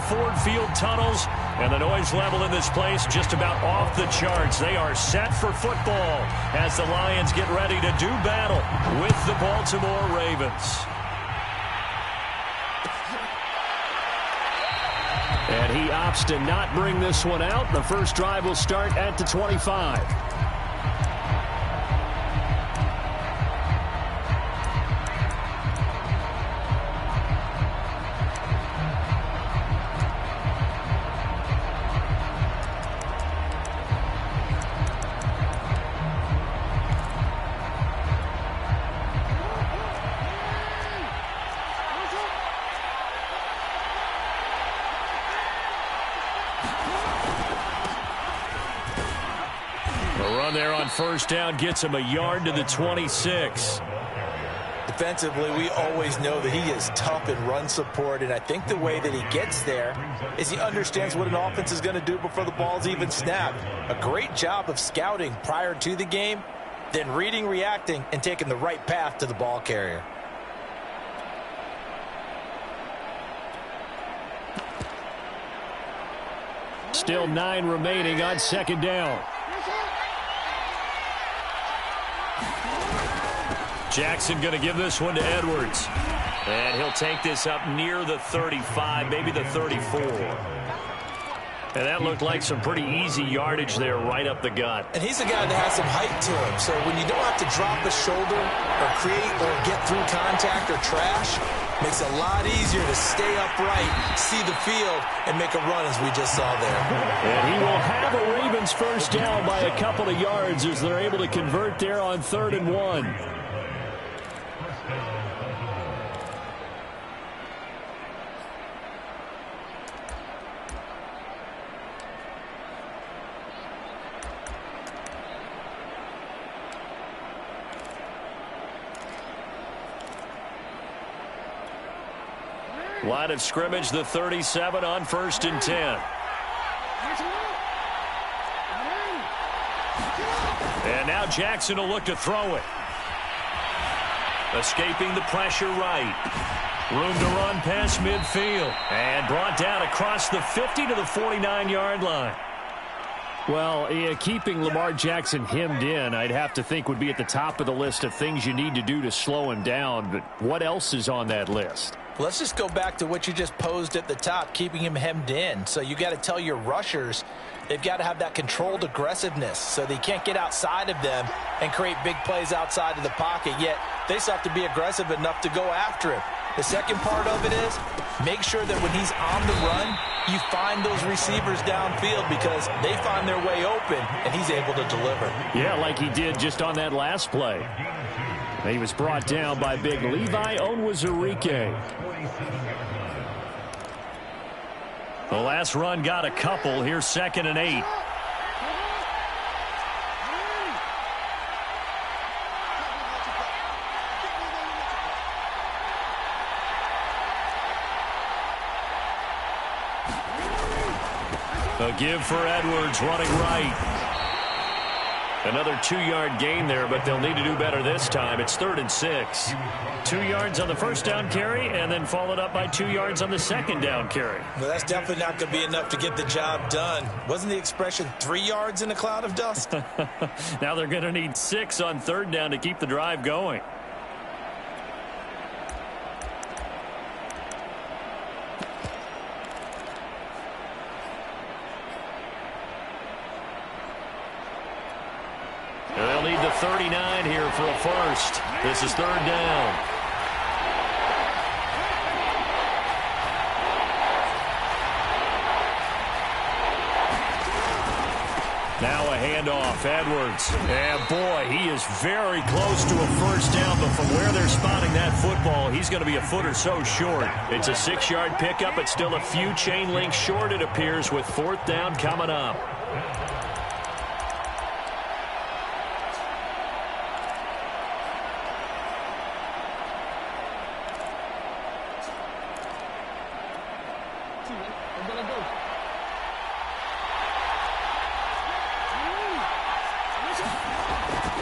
Ford Field tunnels, and the noise level in this place just about off the charts. They are set for football as the Lions get ready to do battle with the Baltimore Ravens. And he opts to not bring this one out. The first drive will start at the 25. There on first down gets him a yard to the 26. Defensively, we always know that he is tough in run support, and I think the way that he gets there is he understands what an offense is going to do before the ball's even snapped. A great job of scouting prior to the game, then reading, reacting, and taking the right path to the ball carrier. Still 9 remaining on second down. Jackson going to give this one to Edwards. And he'll take this up near the 35, maybe the 34. And that looked like some pretty easy yardage there right up the gut. And he's a guy that has some height to him. So when you don't have to drop a shoulder or create or get through contact or trash, makes it a lot easier to stay upright, see the field, and make a run as we just saw there. And he will have a Ravens first down by a couple of yards as they're able to convert there on 3rd and 1. Line of scrimmage, the 37 on 1st and 10. And now Jackson will look to throw it. Escaping the pressure right. Room to run past midfield. And brought down across the 50 to the 49-yard line. Well, keeping Lamar Jackson hemmed in, I'd have to think would be at the top of the list of things you need to do to slow him down. But what else is on that list? Let's just go back to what you just posed at the top, keeping him hemmed in. So you got to tell your rushers they've got to have that controlled aggressiveness so they can't get outside of them and create big plays outside of the pocket, yet they still have to be aggressive enough to go after him. The second part of it is make sure that when he's on the run, you find those receivers downfield because they find their way open and he's able to deliver. Yeah, like he did just on that last play. He was brought down by big Levi Onwuzurike. The last run got a couple. Here's 2nd and 8. A give for Edwards running right. Another 2-yard gain there, but they'll need to do better this time. It's 3rd and 6. 2 yards on the first down carry, and then followed up by 2 yards on the second down carry. Well, that's definitely not going to be enough to get the job done. Wasn't the expression 3 yards in a cloud of dust? Now they're going to need 6 on 3rd down to keep the drive going. They'll need the 39 here for a first. This is 3rd down. Now a handoff, Edwards. And boy, he is very close to a first down, but from where they're spotting that football, he's going to be a foot or so short. It's a 6-yard pickup, but still a few chain links short, it appears, with 4th down coming up.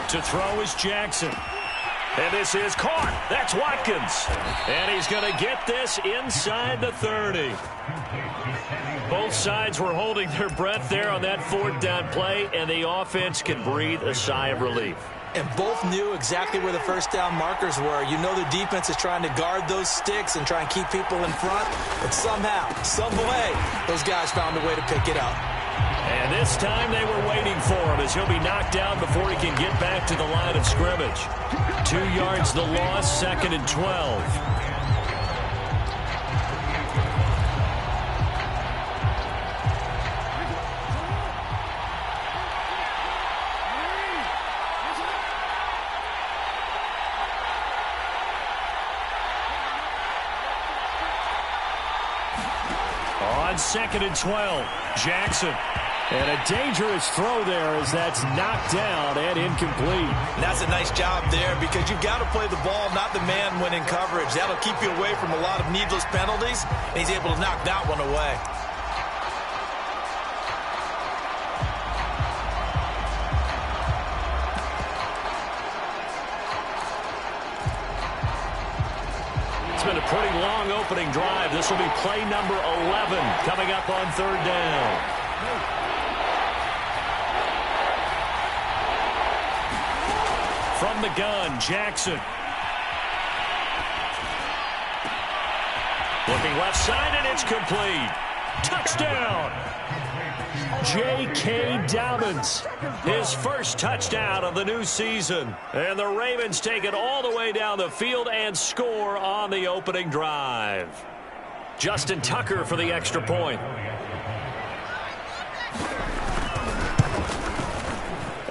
To throw is Jackson. And this is caught. That's Watkins. And he's going to get this inside the 30. Both sides were holding their breath there on that fourth down play, and the offense can breathe a sigh of relief. And both knew exactly where the first down markers were. You know the defense is trying to guard those sticks and try and keep people in front. But somehow, some way, those guys found a way to pick it up. And this time they were waiting for him as he'll be knocked down before he can get back to the line of scrimmage. 2 yards the loss, 2nd and 12. On 2nd and 12, Jackson. And a dangerous throw there as that's knocked down and incomplete. And that's a nice job there because you've got to play the ball, not the man when in coverage. That'll keep you away from a lot of needless penalties, and he's able to knock that one away. Been a pretty long opening drive. This will be play number 11 coming up on 3rd down. From the gun, Jackson. Looking left side, and it's complete. Touchdown! J.K. Dobbins, his first touchdown of the new season. And the Ravens take it all the way down the field and score on the opening drive. Justin Tucker for the extra point.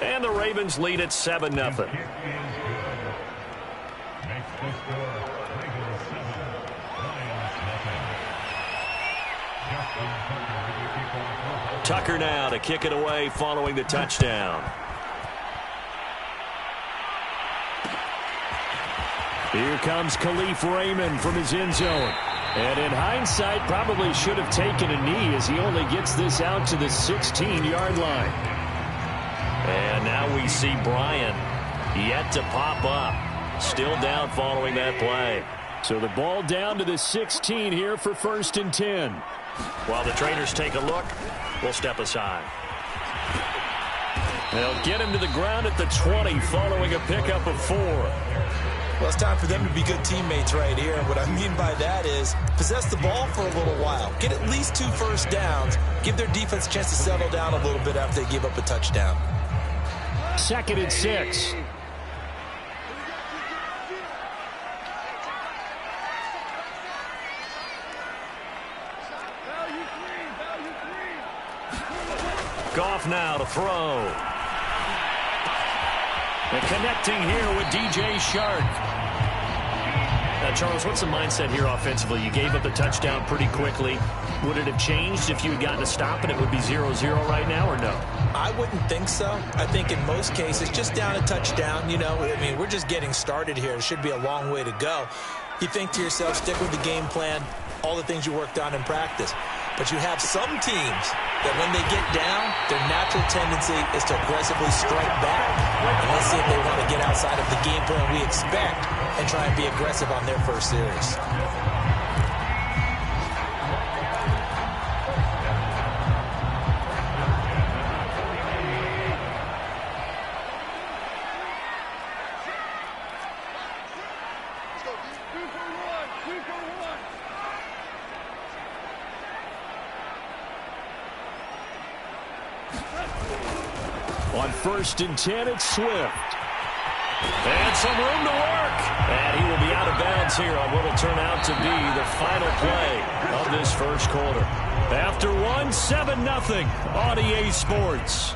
And the Ravens lead at 7-0. Tucker now to kick it away following the touchdown. Here comes Khalif Raymond from his end zone. And in hindsight, probably should have taken a knee as he only gets this out to the 16-yard line. And now we see Bryant yet to pop up. Still down following that play. So the ball down to the 16 here for 1st and 10. While the trainers take a look, we'll step aside. They'll get him to the ground at the 20 following a pickup of 4. Well, it's time for them to be good teammates right here. And what I mean by that is possess the ball for a little while. Get at least 2 first downs. Give their defense a chance to settle down a little bit after they give up a touchdown. 2nd and 6. Goff now to throw. And connecting here with DJ Shark. Now, Charles, what's the mindset here offensively? You gave up the touchdown pretty quickly. Would it have changed if you had gotten a stop and it would be 0-0 right now, or no? I wouldn't think so. I think in most cases, just down a touchdown, you know, I mean, we're just getting started here. It should be a long way to go. You think to yourself, stick with the game plan, all the things you worked on in practice. But you have some teams that when they get down, their natural tendency is to aggressively strike back. And let's see if they want to get outside of the game plan we expect and try and be aggressive on their first series. On 1st and 10, it's Swift. And some room to work. And he will be out of bounds here on what will turn out to be the final play of this first quarter. After one, 7-0 on EA Sports.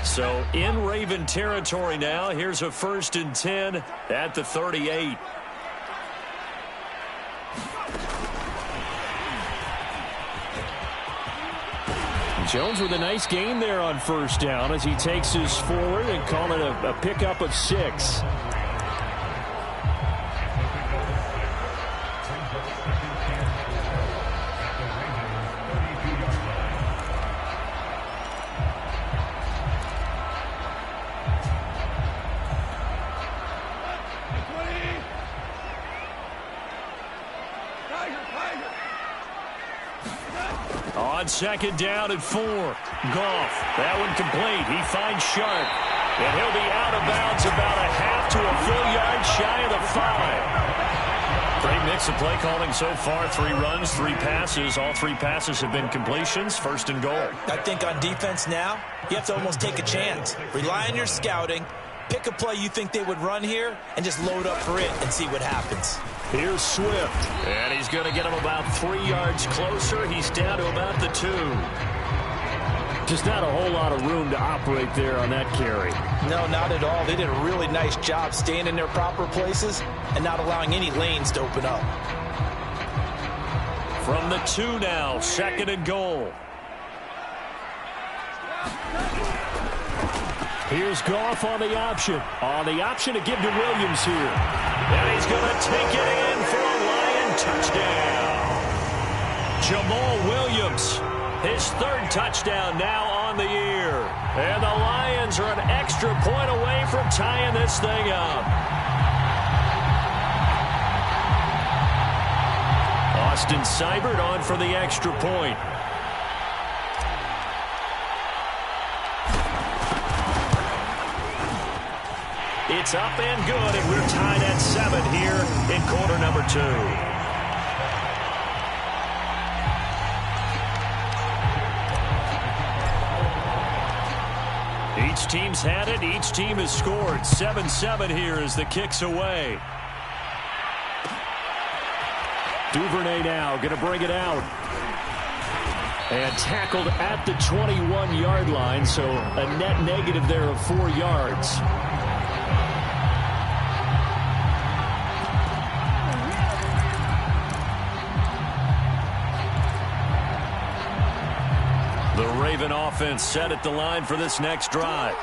So in Raven territory now. Here's a 1st and 10 at the 38. Jones with a nice gain there on first down as he takes his forward and call it a pickup of 6. On second down at 4. Goff. That one complete. He finds Sharp. And he'll be out of bounds about a half to a full yard shy of the 5. Great mix of play calling so far. 3 runs, 3 passes. All 3 passes have been completions. First and goal. I think on defense now, you have to almost take a chance. Rely on your scouting. Pick a play you think they would run here and just load up for it and see what happens. Here's Swift. And he's going to get him about 3 yards closer. He's down to about the 2. Just not a whole lot of room to operate there on that carry. No, not at all. They did a really nice job staying in their proper places and not allowing any lanes to open up. From the 2 now, second and goal. Here's Goff on the option. On the option to give to Williams here. And he's going to take it in for a Lion touchdown. Jamal Williams, his 3rd touchdown now on the year. And the Lions are an extra point away from tying this thing up. Austin Seibert on for the extra point. It's up and good, and we're tied at 7 here in quarter number 2. Each team's had it. Each team has scored. 7-7 here as the kick's away. Duvernay now going to bring it out. And tackled at the 21-yard line, so a net negative there of 4 yards. The Raven offense set at the line for this next drive.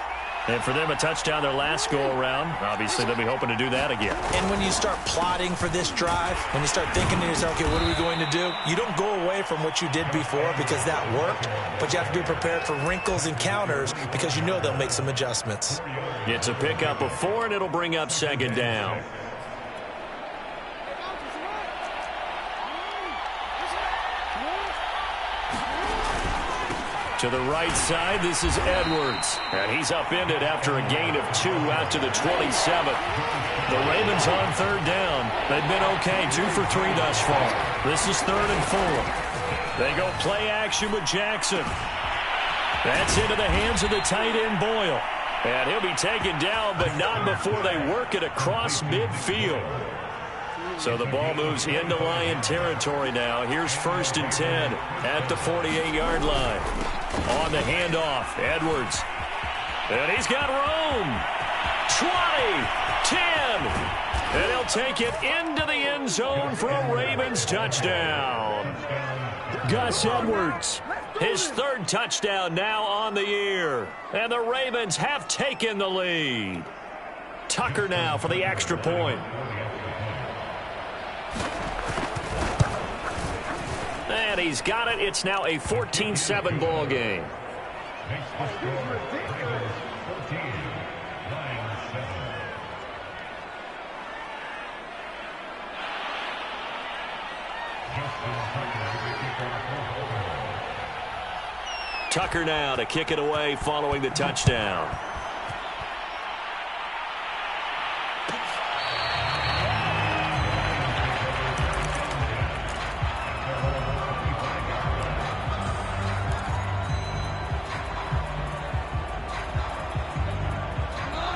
And for them, a touchdown their last go-around. Obviously, they'll be hoping to do that again. And when you start plotting for this drive, when you start thinking to yourself, okay, what are we going to do? You don't go away from what you did before because that worked, but you have to be prepared for wrinkles and counters because you know they'll make some adjustments. It's a pickup of 4, and it'll bring up second down. To the right side, this is Edwards. And he's upended after a gain of 2 out to the 27. The Ravens on 3rd down. They've been okay, 2 for 3 thus far. This is 3rd and 4. They go play action with Jackson. That's into the hands of the tight end Boyle. And he'll be taken down, but not before they work it across midfield. So the ball moves into Lion territory now. Here's 1st and 10 at the 48-yard line. On the handoff, Edwards. And he's got room. 20, 10. And he'll take it into the end zone for a Ravens touchdown. Gus Edwards, his 3rd touchdown now on the year. And the Ravens have taken the lead. Tucker now for the extra point. And he's got it. It's now a 14-7 ball game. Tucker now to kick it away following the touchdown.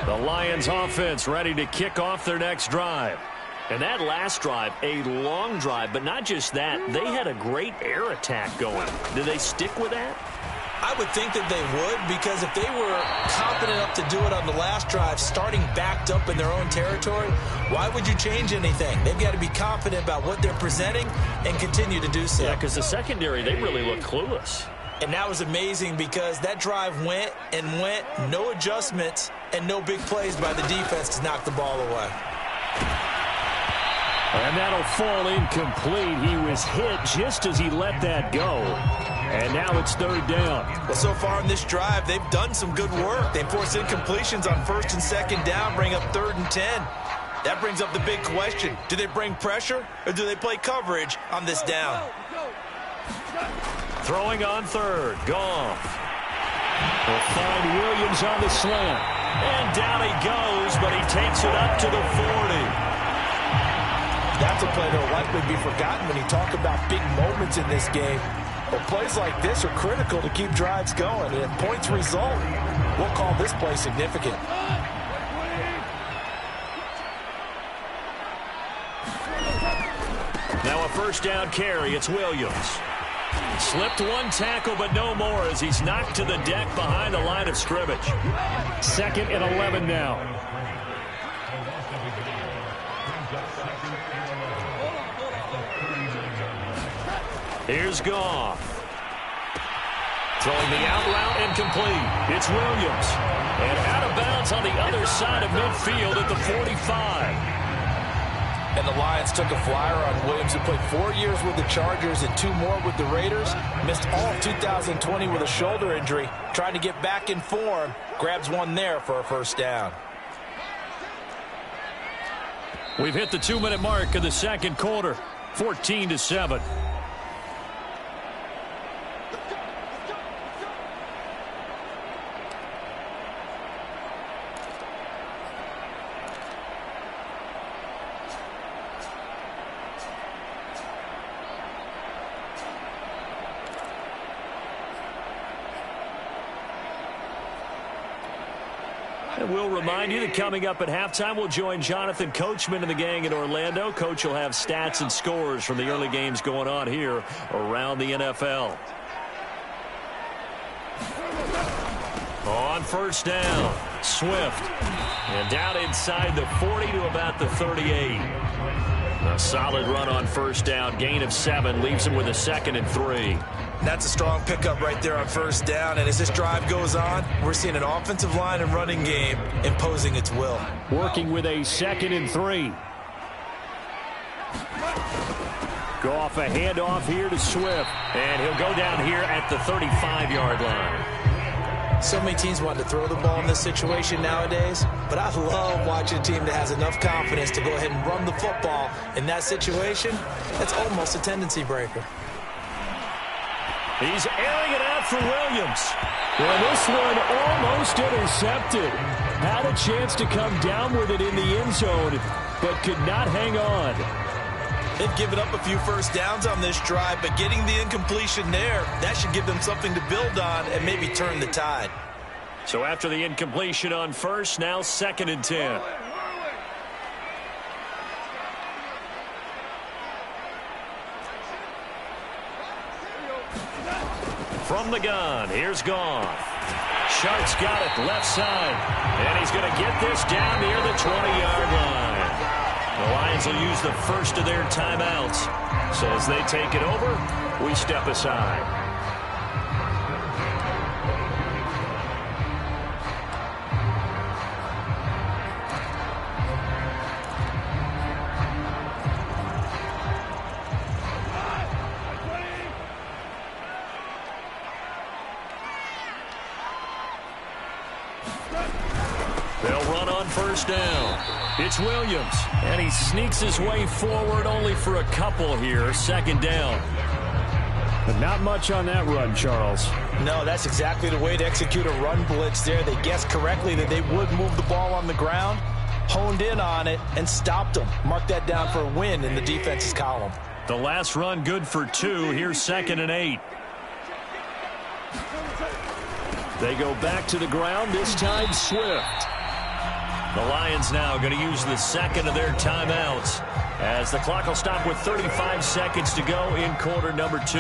The Lions offense ready to kick off their next drive. And that last drive, a long drive, but not just that. They had a great air attack going. Do they stick with that? I would think that they would, because if they were confident enough to do it on the last drive, starting backed up in their own territory, why would you change anything? They've got to be confident about what they're presenting and continue to do so. Yeah, because the secondary, they really look clueless. And that was amazing because that drive went and went, no adjustments and no big plays by the defense to knock the ball away. And that'll fall incomplete. He was hit just as he let that go. And now it's third down. Well, so far in this drive, they've done some good work. They forced incompletions on first and second down, bring up 3rd and 10. That brings up the big question. Do they bring pressure or do they play coverage on this down? Throwing on third. Goff. They'll find Williams on the slant. And down he goes, but he takes it up to the 40. That's a play that will likely be forgotten when you talk about big moments in this game. But plays like this are critical to keep drives going. And if points result, we'll call this play significant. Now a first down carry. It's Williams. Slipped one tackle, but no more as he's knocked to the deck behind the line of scrimmage. 2nd and 11 now. Here's Goff. Throwing the out route incomplete. It's Williams. And out of bounds on the other side of midfield at the 45. And the Lions took a flyer on Williams, who played 4 years with the Chargers and 2 more with the Raiders. Missed all of 2020 with a shoulder injury. Trying to get back in form. Grabs one there for a first down. We've hit the 2-minute mark in the second quarter. 14-7. And we'll remind you that coming up at halftime, we'll join Jonathan Coachman and the gang in Orlando. Coach will have stats and scores from the early games going on here around the NFL. On first down, Swift. And down inside the 40 to about the 38. A solid run on first down. Gain of 7 leaves him with a 2nd and 3. That's a strong pickup right there on first down. And as this drive goes on, we're seeing an offensive line and running game imposing its will. Working with a 2nd and 3. Go off a handoff here to Swift. And he'll go down here at the 35-yard line. So many teams want to throw the ball in this situation nowadays, but I love watching a team that has enough confidence to go ahead and run the football in that situation. That's almost a tendency breaker. He's airing it out for Williams. Well, this one almost intercepted. Had a chance to come down with it in the end zone, but could not hang on. They've given up a few first downs on this drive, but getting the incompletion there, that should give them something to build on and maybe turn the tide. So after the incompletion on first, now 2nd and 10. From the gun, here's Goff. Sharp's got it left side, and he's going to get this down near the 20-yard line. The Lions will use the first of their timeouts. So as they take it over, we step aside. They'll run on first down. It's Williams, and he sneaks his way forward only for a couple here. 2nd down. But not much on that run, Charles. No, that's exactly the way to execute a run blitz there. They guessed correctly that they would move the ball on the ground, honed in on it, and stopped them. Mark that down for a win in the defense's column. The last run good for 2. Here's 2nd and 8. They go back to the ground, this time Swift. The Lions now going to use the 2nd of their timeouts as the clock will stop with 35 seconds to go in quarter number 2.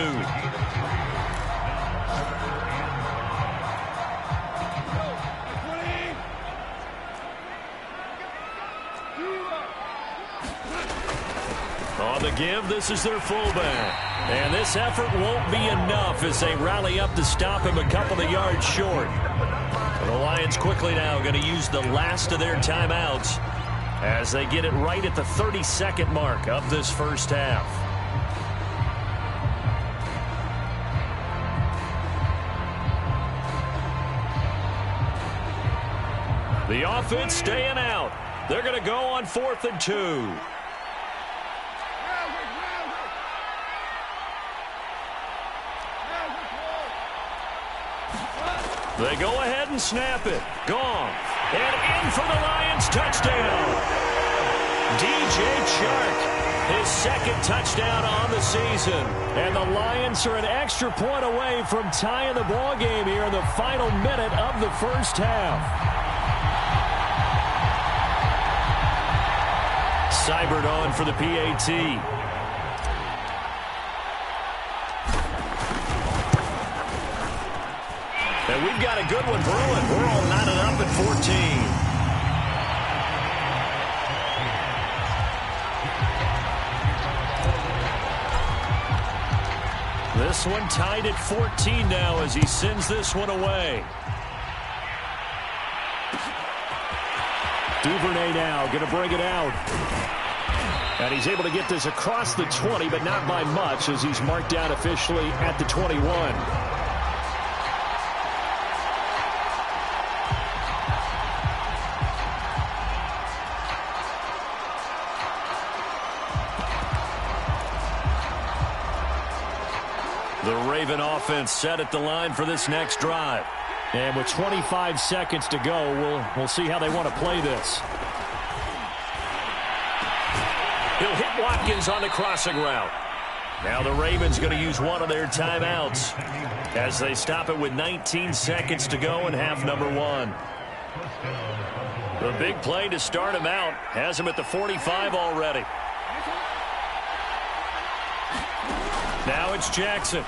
On the give, this is their fullback. And this effort won't be enough as they rally up to stop him a couple of yards short. The Lions quickly now going to use the last of their timeouts as they get it right at the 30-second mark of this first half. The offense staying out. They're going to go on 4th and 2. They go ahead and snap it. Gone. And in for the Lions touchdown. DJ Chark, his second touchdown on the season. And the Lions are an extra point away from tying the ball game here in the final minute of the first half. Seibert on for the PAT. And we've got a good one brewing. We're all knotted up at 14. This one tied at 14 now as he sends this one away. Duvernay now going to bring it out. And he's able to get this across the 20, but not by much as he's marked down officially at the 21. The Raven offense set at the line for this next drive. And with 25 seconds to go, we'll see how they want to play this. He'll hit Watkins on the crossing route. Now the Ravens going to use one of their timeouts as they stop it with 19 seconds to go in half number 1. The big play to start him out has him at the 45 already. Now it's Jackson.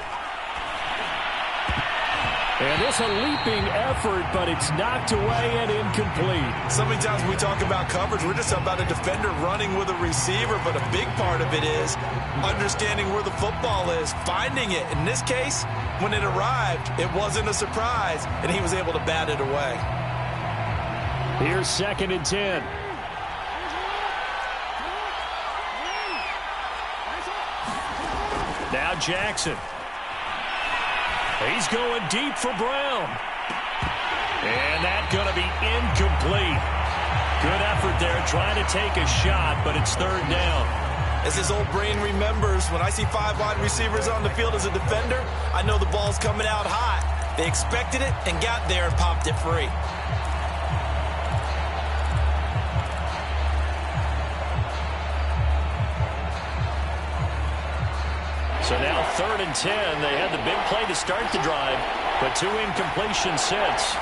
And this a leaping effort, but it's knocked away and incomplete. So many times when we talk about coverage, we're just about a defender running with a receiver, but a big part of it is understanding where the football is, finding it. In this case, when it arrived, it wasn't a surprise, and he was able to bat it away. Here's 2nd and 10. Now Jackson. He's going deep for Brown. And that's going to be incomplete. Good effort there trying to take a shot, but it's 3rd down. As his old brain remembers, when I see 5 wide receivers on the field as a defender, I know the ball's coming out hot. They expected it and got there and popped it free. So now 3rd and 10. They had the big play to start the drive, but 2 incompletions since.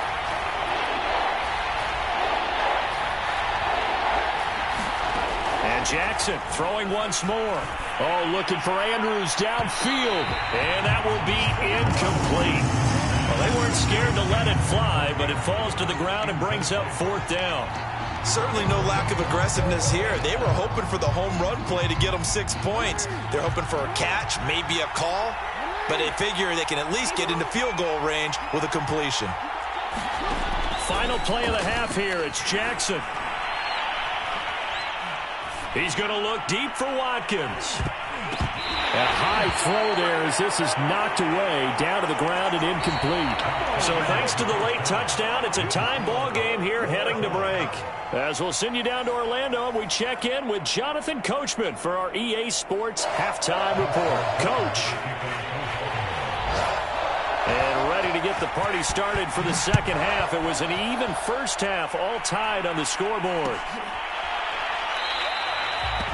And Jackson throwing once more. Oh, looking for Andrews downfield. And that will be incomplete. Well, they weren't scared to let it fly, but it falls to the ground and brings up 4th down. Certainly no lack of aggressiveness here. They were hoping for the home run play to get them 6 points. They're hoping for a catch, maybe a call, but they figure they can at least get into field goal range with a completion. Final play of the half here. It's Jackson. He's going to look deep for Watkins. A high throw there as this is knocked away, down to the ground and incomplete. So thanks to the late touchdown, it's a time ball game here heading to break. As we'll send you down to Orlando, we check in with Jonathan Coachman for our EA Sports Halftime Report. Coach. And ready to get the party started for the second half. It was an even first half, all tied on the scoreboard.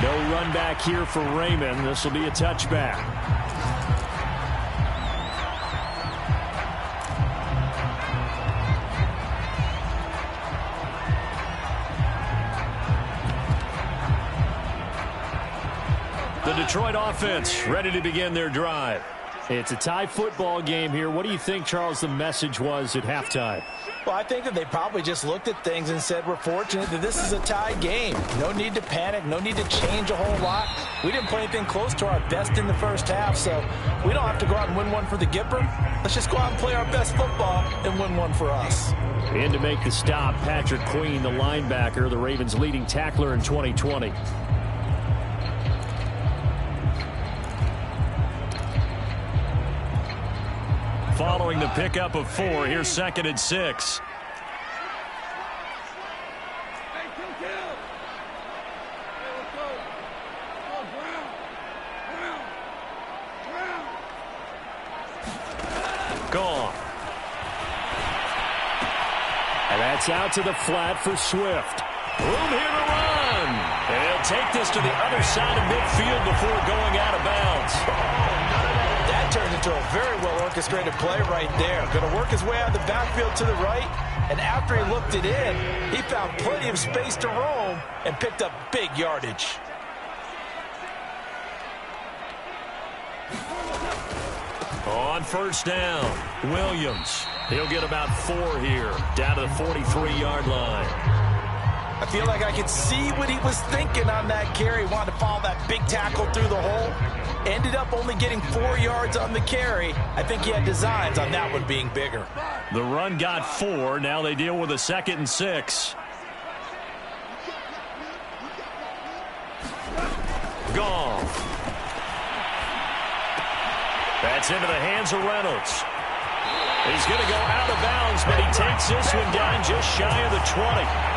No run back here for Raymond. This will be a touchback. The Detroit offense ready to begin their drive. It's a tie football game here. What do you think, Charles, the message was at halftime? Well, I think that they probably just looked at things and said, we're fortunate that this is a tie game. No need to panic. No need to change a whole lot. We didn't play anything close to our best in the first half, so we don't have to go out and win one for the Gipper. Let's just go out and play our best football and win one for us. In to make the stop, Patrick Queen, the linebacker, the Ravens' leading tackler in 2020. Following the pickup of 4, here's 2nd and 6. Gone. And that's out to the flat for Swift. Room here to run. And he'll take this to the other side of midfield before going out of bounds. That turned into a very well-orchestrated play right there. Going to work his way out of the backfield to the right, and after he looked it in, he found plenty of space to roam and picked up big yardage. On first down, Williams. He'll get about 4 here, down to the 43-yard line. I feel like I could see what he was thinking on that carry. He wanted to follow that big tackle through the hole. Ended up only getting 4 yards on the carry. I think he had designs on that one being bigger. The run got 4. Now they deal with a 2nd and 6. Gone. That's into the hands of Reynolds. He's going to go out of bounds, but he takes this one down just shy of the 20.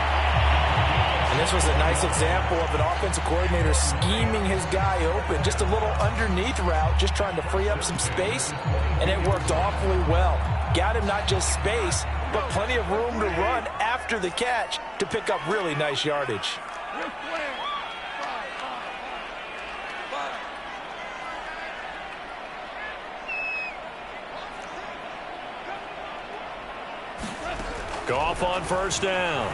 And this was a nice example of an offensive coordinator scheming his guy open. Just a little underneath route, just trying to free up some space, and it worked awfully well. Got him not just space, but plenty of room to run after the catch to pick up really nice yardage. Goff on first down.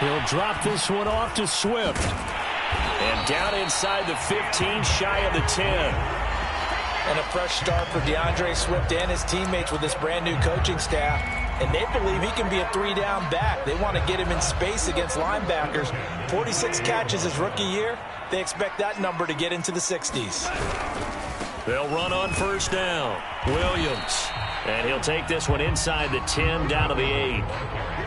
He'll drop this one off to Swift. And down inside the 15, shy of the 10. And a fresh start for DeAndre Swift and his teammates with this brand new coaching staff. And they believe he can be a 3-down back. They want to get him in space against linebackers. 46 catches his rookie year. They expect that number to get into the 60s. They'll run on first down. Williams. And he'll take this one inside the 10, down to the 8.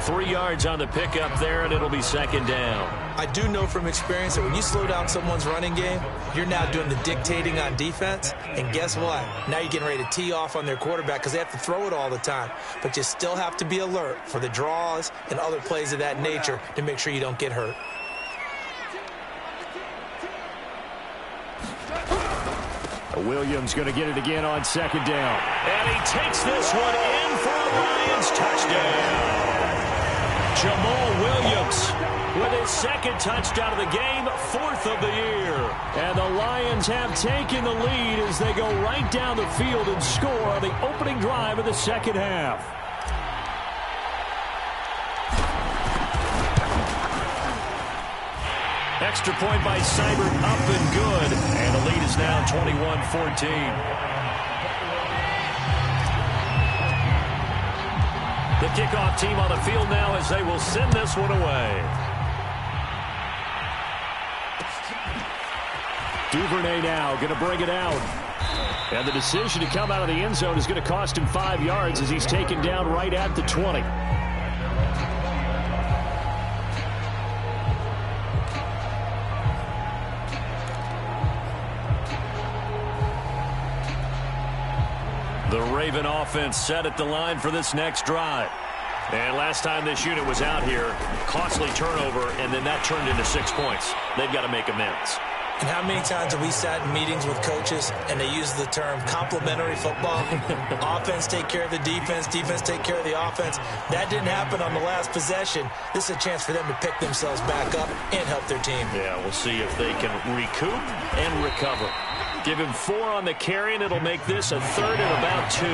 3 yards on the pickup there, and it'll be 2nd down. I do know from experience that when you slow down someone's running game, you're now doing the dictating on defense. And guess what? Now you're getting ready to tee off on their quarterback because they have to throw it all the time. But you still have to be alert for the draws and other plays of that nature to make sure you don't get hurt. Williams going to get it again on 2nd down. And he takes this one in for a Lions touchdown. Jamal Williams with his 2nd touchdown of the game, 4th of the year. And the Lions have taken the lead as they go right down the field and score on the opening drive of the 2nd half. Extra point by Seibert, up and good. And the lead is now 21-14. The kickoff team on the field now as they will send this one away. Duvernay now going to bring it out. And the decision to come out of the end zone is going to cost him 5 yards as he's taken down right at the 20. The Raven offense set at the line for this next drive. And last time this unit was out here, costly turnover, and then that turned into 6 points. They've got to make amends. And how many times have we sat in meetings with coaches and they use the term complementary football? Offense take care of the defense, defense take care of the offense. That didn't happen on the last possession. This is a chance for them to pick themselves back up and help their team. Yeah, we'll see if they can recoup and recover. Give him 4 on the carry, and it'll make this a 3rd and about 2.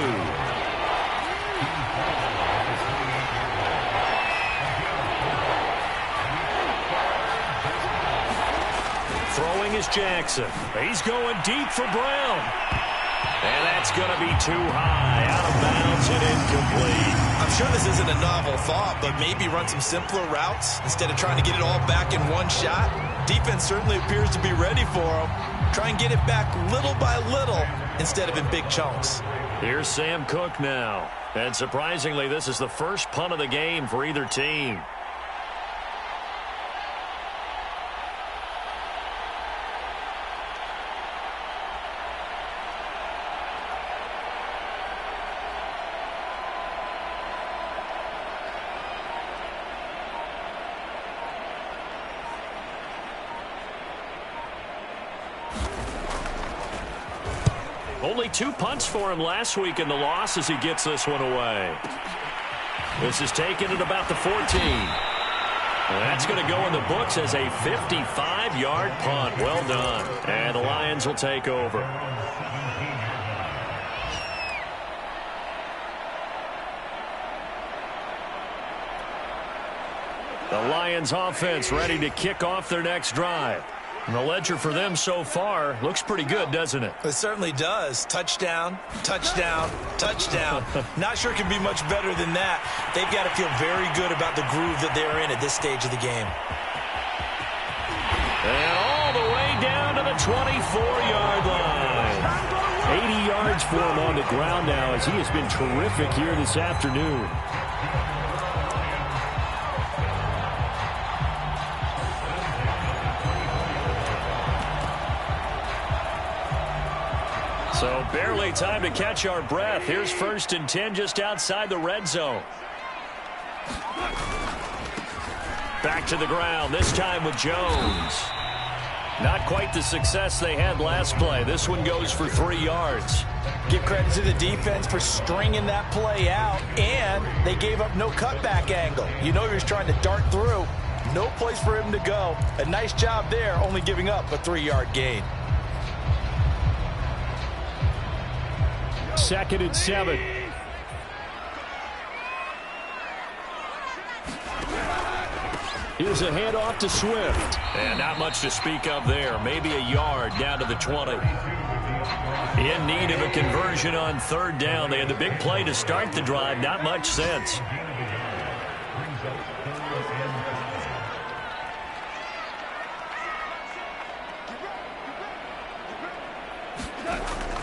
Throwing is Jackson. He's going deep for Brown. And that's going to be too high, out of bounds and incomplete. I'm sure this isn't a novel thought, but maybe run some simpler routes instead of trying to get it all back in one shot. Defense certainly appears to be ready for him. Try and get it back little by little instead of in big chunks. Here's Sam Cook now. And surprisingly, this is the first punt of the game for either team. Only 2 punts for him last week in the loss as he gets this one away. This is taken at about the 14. That's going to go in the books as a 55-yard punt. Well done. And the Lions will take over. The Lions offense ready to kick off their next drive. And the ledger for them so far looks pretty good, doesn't it? It certainly does. Touchdown, touchdown, touchdown. Not sure it can be much better than that. They've got to feel very good about the groove that they're in at this stage of the game. And all the way down to the 24-yard line. 80 yards for him on the ground now as he has been terrific here this afternoon. So barely time to catch our breath. Here's 1st and 10 just outside the red zone. Back to the ground, this time with Jones. Not quite the success they had last play. This one goes for 3 yards. Give credit to the defense for stringing that play out, and they gave up no cutback angle. You know he was trying to dart through. No place for him to go. A nice job there, only giving up a 3-yard gain. 2nd and 7. Here's a handoff to Swift. And not much to speak of there. Maybe a yard down to the 20. In need of a conversion on 3rd down. They had the big play to start the drive. Not much sense.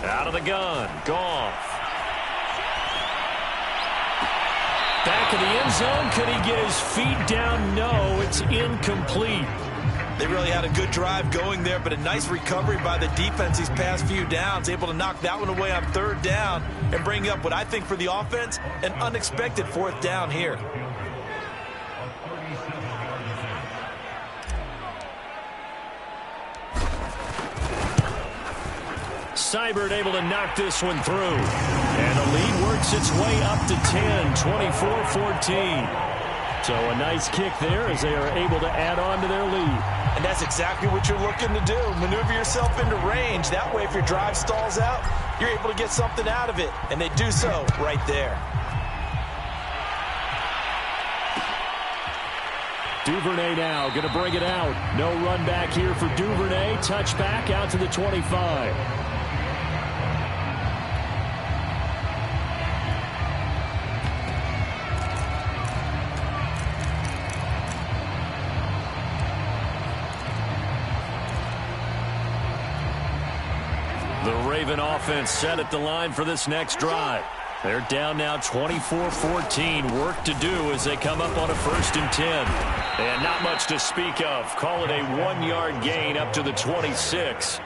Out of the gun, Goff. Back of the end zone. Could he get his feet down? No, it's incomplete. They really had a good drive going there, but a nice recovery by the defense these past few downs. Able to knock that one away on 3rd down and bring up what I think for the offense, an unexpected 4th down here. Seibert able to knock this one through. And the lead works its way up to 10, 24-14. So a nice kick there as they are able to add on to their lead. And that's exactly what you're looking to do. Maneuver yourself into range. That way, if your drive stalls out, you're able to get something out of it. And they do so right there. Duvernay now going to bring it out. No run back here for Duvernay. Touchback out to the 25. The Raven offense set at the line for this next drive. They're down now 24-14. Work to do as they come up on a 1st and 10. And not much to speak of. Call it a 1-yard gain up to the 26.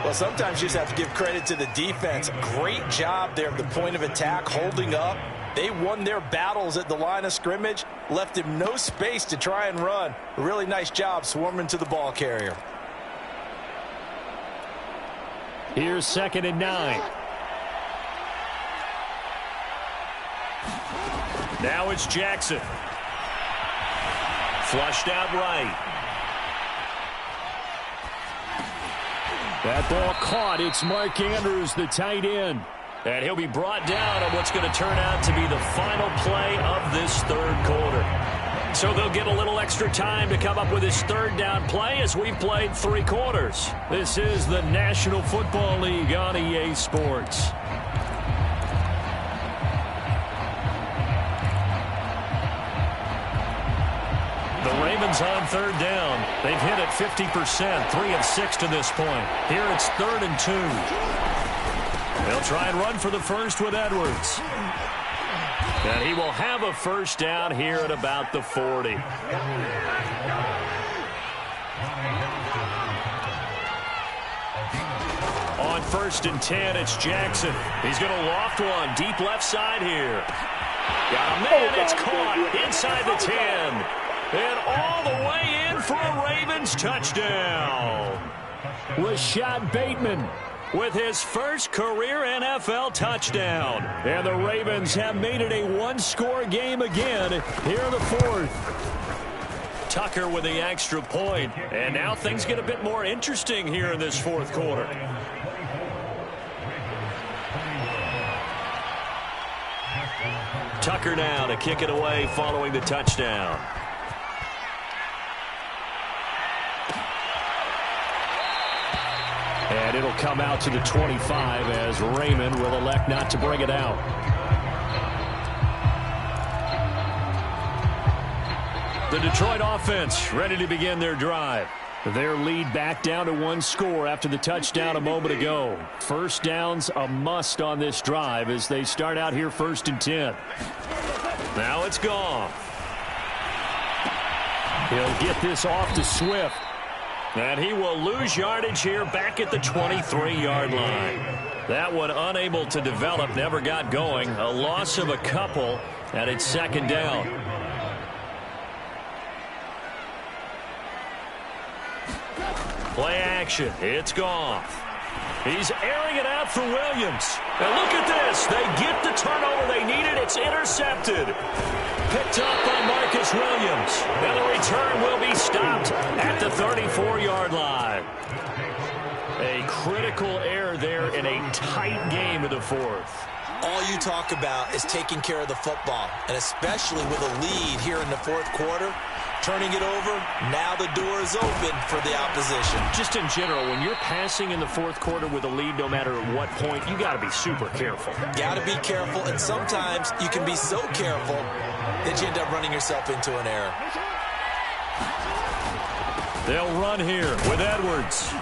Well, sometimes you just have to give credit to the defense. Great job there at the point of attack, holding up. They won their battles at the line of scrimmage, left him no space to try and run. A really nice job swarming to the ball carrier. Here's 2nd and 9. Now it's Jackson. Flushed out right. That ball caught. It's Mark Andrews, the tight end. And he'll be brought down on what's going to turn out to be the final play of this 3rd quarter. So they'll get a little extra time to come up with his third down play as we've played 3 quarters. This is the National Football League on EA Sports. The Ravens on third down. They've hit it 50%, 3 of 6 to this point. Here it's 3rd and 2. They'll try and run for the first with Edwards. And he will have a first down here at about the 40. On 1st and 10, it's Jackson. He's going to loft one deep left side here. Got a man, it's caught inside the 10. And all the way in for a Ravens touchdown. Rashad Bateman with his first career NFL touchdown. And the Ravens have made it a one-score game again here in the 4th. Tucker with the extra point. And now things get a bit more interesting here in this 4th quarter. Tucker now to kick it away following the touchdown. And it'll come out to the 25 as Raymond will elect not to bring it out. The Detroit offense ready to begin their drive. Their lead back down to 1 score after the touchdown a moment ago. First down's a must on this drive as they start out here 1st and 10. Now it's gone. He'll get this off to Swift. And he will lose yardage here back at the 23-yard line. That one unable to develop, never got going. A loss of a couple, and it's 2nd down. Play action. It's Goff. He's airing it out for Williams. And look at this. They get the turnover they needed. It's intercepted. Picked up by Marcus Williams. And the return will be stopped at the 34-yard line. A critical error there in a tight game in the 4th. All you talk about is taking care of the football, and especially with a lead here in the 4th quarter. Turning it over, now the door is open for the opposition. Just in general, when you're passing in the 4th quarter with a lead, no matter at what point, you got to be super careful. Got to be careful, and sometimes you can be so careful that you end up running yourself into an error. They'll run here with Edwards.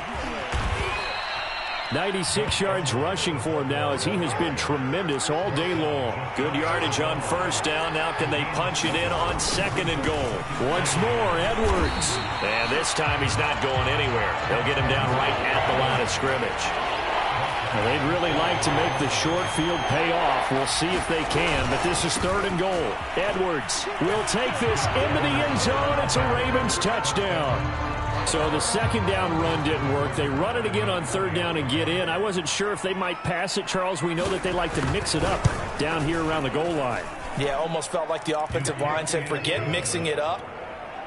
96 yards rushing for him now as he has been tremendous all day long. Good yardage on 1st down. Now can they punch it in on 2nd and goal? Once more, Edwards. And this time he's not going anywhere. They'll get him down right at the line of scrimmage. Well, they'd really like to make the short field pay off. We'll see if they can, but this is 3rd and goal. Edwards will take this into the end zone. It's a Ravens touchdown. So the 2nd down run didn't work. They run it again on 3rd down and get in. I wasn't sure if they might pass it, Charles. We know that they like to mix it up down here around the goal line. Yeah, almost felt like the offensive line said, forget mixing it up.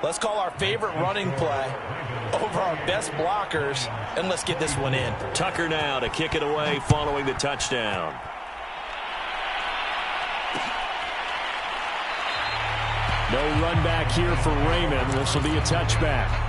Let's call our favorite running play over our best blockers, and let's get this one in. Tucker now to kick it away following the touchdown. No run back here for Raymond. This will be a touchback.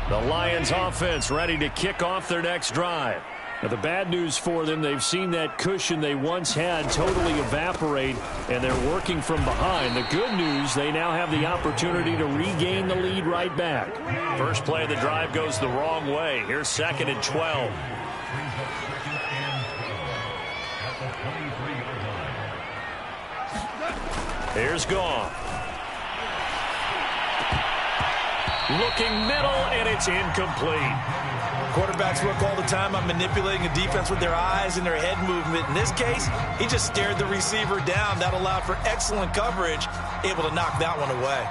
The Lions offense ready to kick off their next drive. Now, the bad news for them, they've seen that cushion they once had totally evaporate, and they're working from behind. The good news, they now have the opportunity to regain the lead right back. First play of the drive goes the wrong way. Here's 2nd and 12. Here's Goff. Looking middle, and it's incomplete. Quarterbacks work all the time on manipulating a defense with their eyes and their head movement. In this case, he just stared the receiver down. That allowed for excellent coverage, able to knock that one away.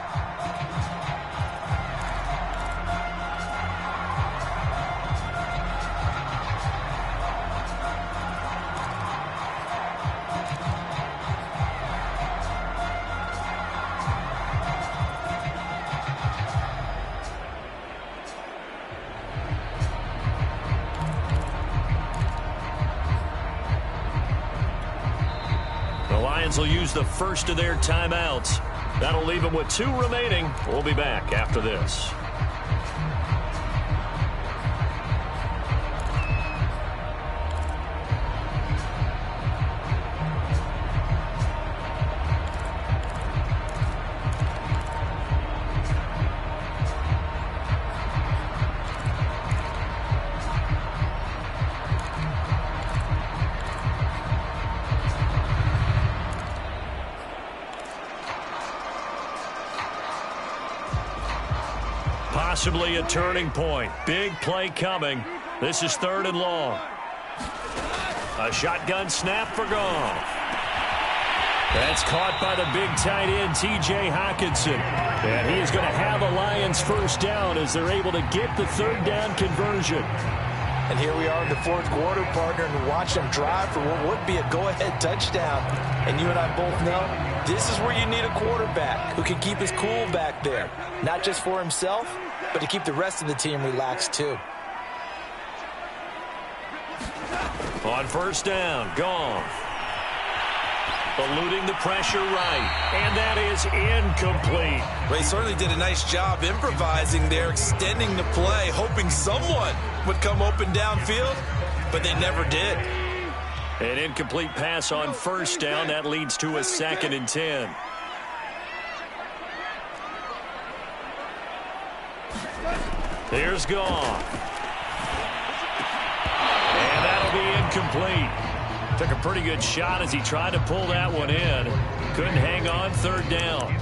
Lions will use the first of their timeouts. That'll leave them with 2 remaining. We'll be back after this. Possibly a turning point. Big play coming. This is 3rd and long. A shotgun snap for Goff. That's caught by the big tight end, T.J. Hockenson. And he is going to have a Lions first down as they're able to get the 3rd down conversion. And here we are in the 4th quarter, partner, and watch them drive for what would be a go-ahead touchdown. And you and I both know this is where you need a quarterback who can keep his cool back there. Not just for himself, but to keep the rest of the team relaxed too. On 1st down, Goff. Eluding the pressure right. And that is incomplete. Well, he certainly did a nice job improvising there, extending the play, hoping someone would come open downfield, but they never did. An incomplete pass on 1st down. That leads to a 2nd and 10. Here's Goff. And that'll be incomplete. Took a pretty good shot as he tried to pull that one in. Couldn't hang on 3rd down.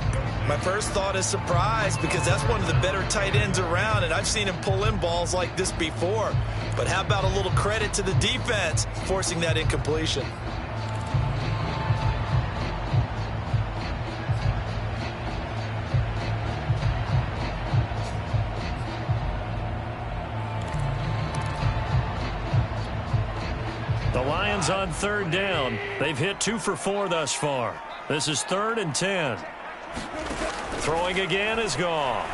My first thought is surprise because that's one of the better tight ends around, and I've seen him pull in balls like this before. But how about a little credit to the defense forcing that incompletion? The Lions on 3rd down. They've hit 2 for 4 thus far. This is 3rd and 10. Throwing again is Goff.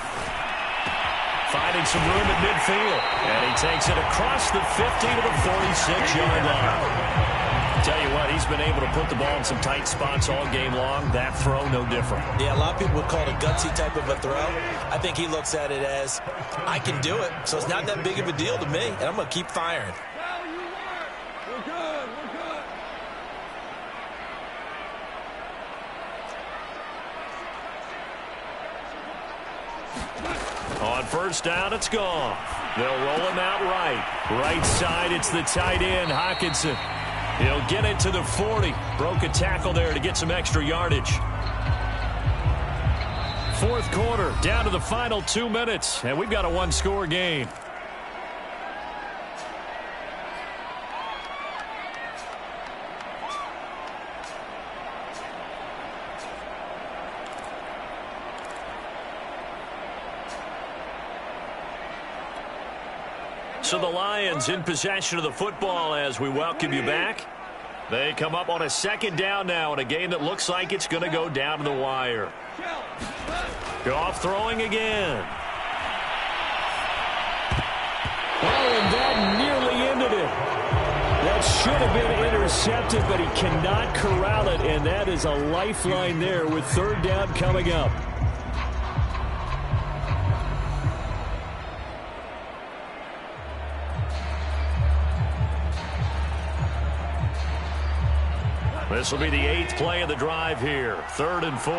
Finding some room at midfield. And he takes it across the 50 to the 46-yard line. Tell you what, he's been able to put the ball in some tight spots all game long. That throw, no different. Yeah, a lot of people would call it a gutsy type of a throw. I think he looks at it as, I can do it, so it's not that big of a deal to me, and I'm going to keep firing. On 1st down, it's Goff. They'll roll him out right. Right side, it's the tight end, Hockenson. He'll get it to the 40. Broke a tackle there to get some extra yardage. 4th quarter, down to the final 2 minutes, and we've got a 1-score game. So the Lions in possession of the football as we welcome you back. They come up on a 2nd down now in a game that looks like it's going to go down to the wire. Goff throwing again. Oh, and that nearly ended it. That should have been intercepted, but he cannot corral it, and that is a lifeline there with 3rd down coming up. This will be the 8th play of the drive here. 3rd and 4.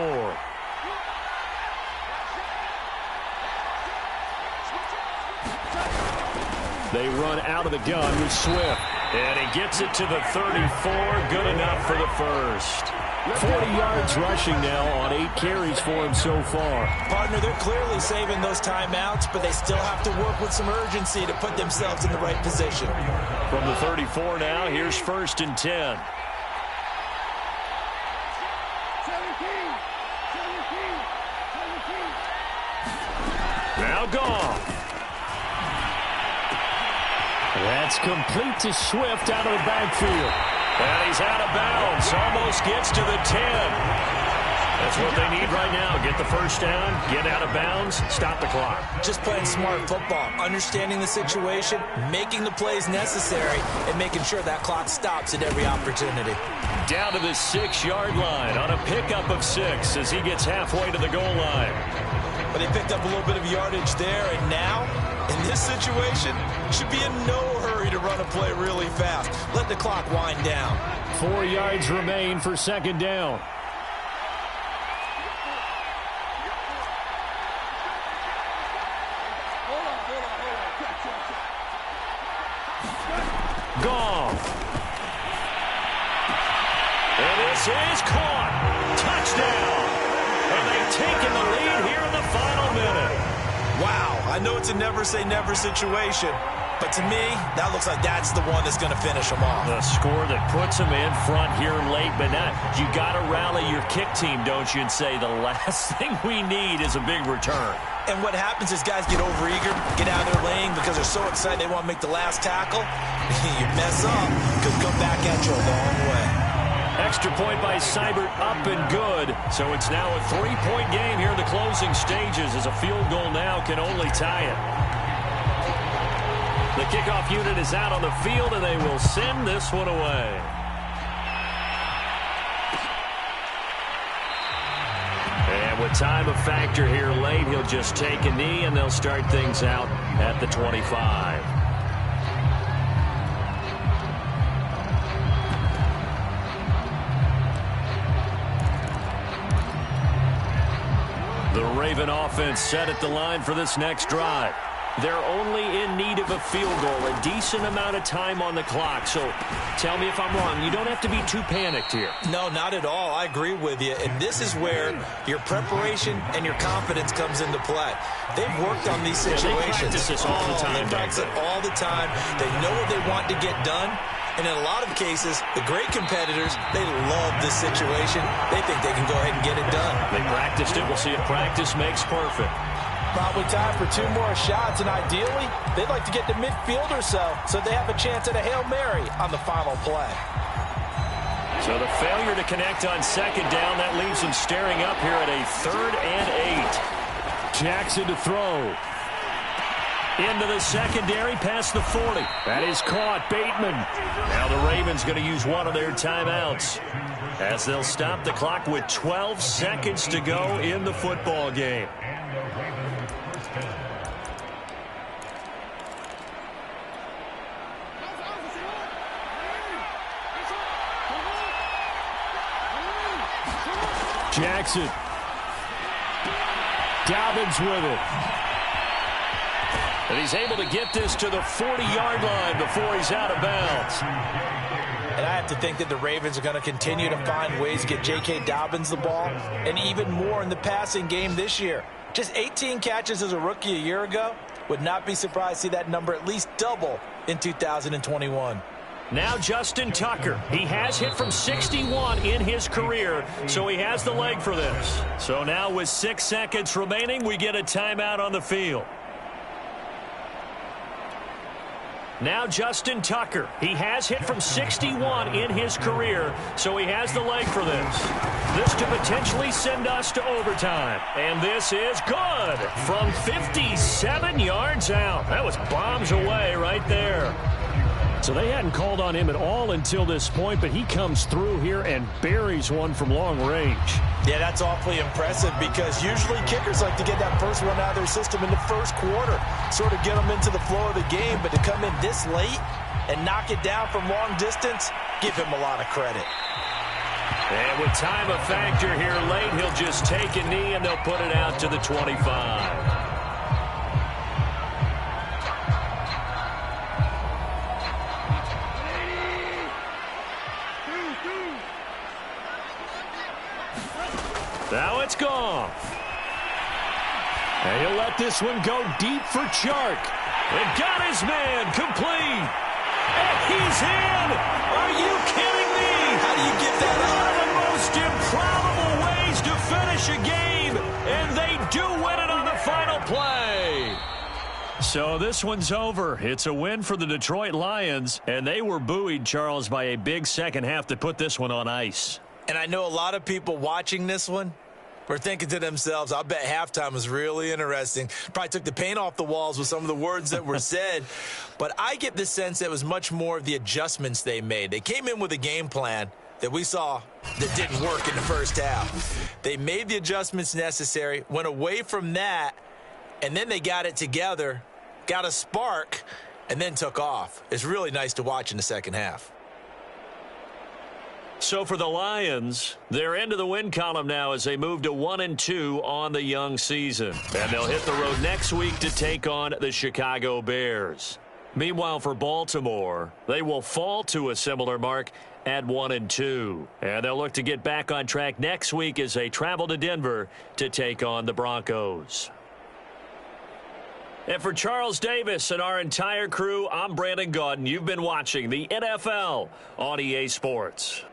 They run out of the gun with Swift. And he gets it to the 34. Good enough for the first. 40 yards rushing now on 8 carries for him so far. Partner, they're clearly saving those timeouts, but they still have to work with some urgency to put themselves in the right position. From the 34 now, here's 1st and 10. Now Goff. That's complete to Swift out of the backfield. And he's out of bounds. Almost gets to the 10. As That's what they need right now. Get the first down, get out of bounds, stop the clock. Just playing smart football, understanding the situation, making the plays necessary, and making sure that clock stops at every opportunity. Down to the 6-yard line on a pickup of 6 as he gets halfway to the goal line. But they picked up a little bit of yardage there, and now, in this situation, should be in no hurry to run a play really fast. Let the clock wind down. 4 yards remain for second down. Gone. And this is caught. Touchdown. And they've taken the lead here in the final minute. Wow, I know it's a never-say-never situation, but to me, that looks like that's the one that's going to finish them off. The score that puts them in front here late, but not. You got to rally your kick team, don't you, and say the last thing we need is a big return. And what happens is guys get overeager, get out of their lane because they're so excited they want to make the last tackle. You mess up, could come back at you a long way. Extra point by Seibert, up and good. So it's now a 3-point game here in the closing stages as a field goal now can only tie it. The kickoff unit is out on the field, and they will send this one away. And with time a factor here late, he'll just take a knee, and they'll start things out at the 25. The Raven offense set at the line for this next drive. They're only in need of a field goal, a decent amount of time on the clock. So tell me if I'm wrong. You don't have to be too panicked here. No, not at all. I agree with you. And this is where your preparation and your confidence comes into play. They've worked on these situations. Yeah, they practice this all the time. They practice it all the time. They know what they want to get done. And in a lot of cases, the great competitors, they love this situation. They think they can go ahead and get it done. They practiced it. We'll see if practice makes perfect. Probably time for 2 more shots, and ideally, they'd like to get to midfield or so they have a chance at a Hail Mary on the final play. So the failure to connect on second down, that leaves them staring up here at a 3rd and 8. Jackson to throw. Into the secondary, past the 40. That is caught, Bateman. Now the Ravens going to use one of their timeouts as they'll stop the clock with 12 seconds to go in the football game. Jackson. Dobbins with it. And he's able to get this to the 40-yard line before he's out of bounds. And I have to think that the Ravens are going to continue to find ways to get J.K. Dobbins the ball, and even more in the passing game this year. Just 18 catches as a rookie a year ago. Would not be surprised to see that number at least double in 2021. Now Justin Tucker. He has hit from 61 in his career, so he has the leg for this. So now with 6 seconds remaining, we get a timeout on the field. Now Justin Tucker. He has hit from 61 in his career, so he has the leg for this. This to potentially send us to overtime. And this is good from 57 yards out. That was bombs away right there. So they hadn't called on him at all until this point, but he comes through here and buries one from long range. Yeah, that's awfully impressive because usually kickers like to get that first one out of their system in the first quarter, sort of get them into the flow of the game, but to come in this late and knock it down from long distance, give him a lot of credit. And with time a factor here late, he'll just take a knee and they'll put it out to the 25. Now it's gone. And he'll let this one go deep for Chark. And got his man complete. And he's in. Are you kidding me? How do you get that One of the most improbable ways to finish a game. And they do win it on the final play. So this one's over. It's a win for the Detroit Lions. And they were buoyed, Charles, by a big second half to put this one on ice. And I know a lot of people watching this one, were thinking to themselves, I bet halftime was really interesting. Probably took the paint off the walls with some of the words that were said. But I get the sense that it was much more of the adjustments they made. They came in with a game plan that we saw that didn't work in the first half. They made the adjustments necessary, went away from that, and then they got it together, got a spark, and then took off. It's really nice to watch in the second half. So for the Lions, they're into the win column now as they move to 1-2 on the young season. And they'll hit the road next week to take on the Chicago Bears. Meanwhile, for Baltimore, they will fall to a similar mark at 1-2. And they'll look to get back on track next week as they travel to Denver to take on the Broncos. And for Charles Davis and our entire crew, I'm Brandon Gaudin. You've been watching the NFL on EA Sports.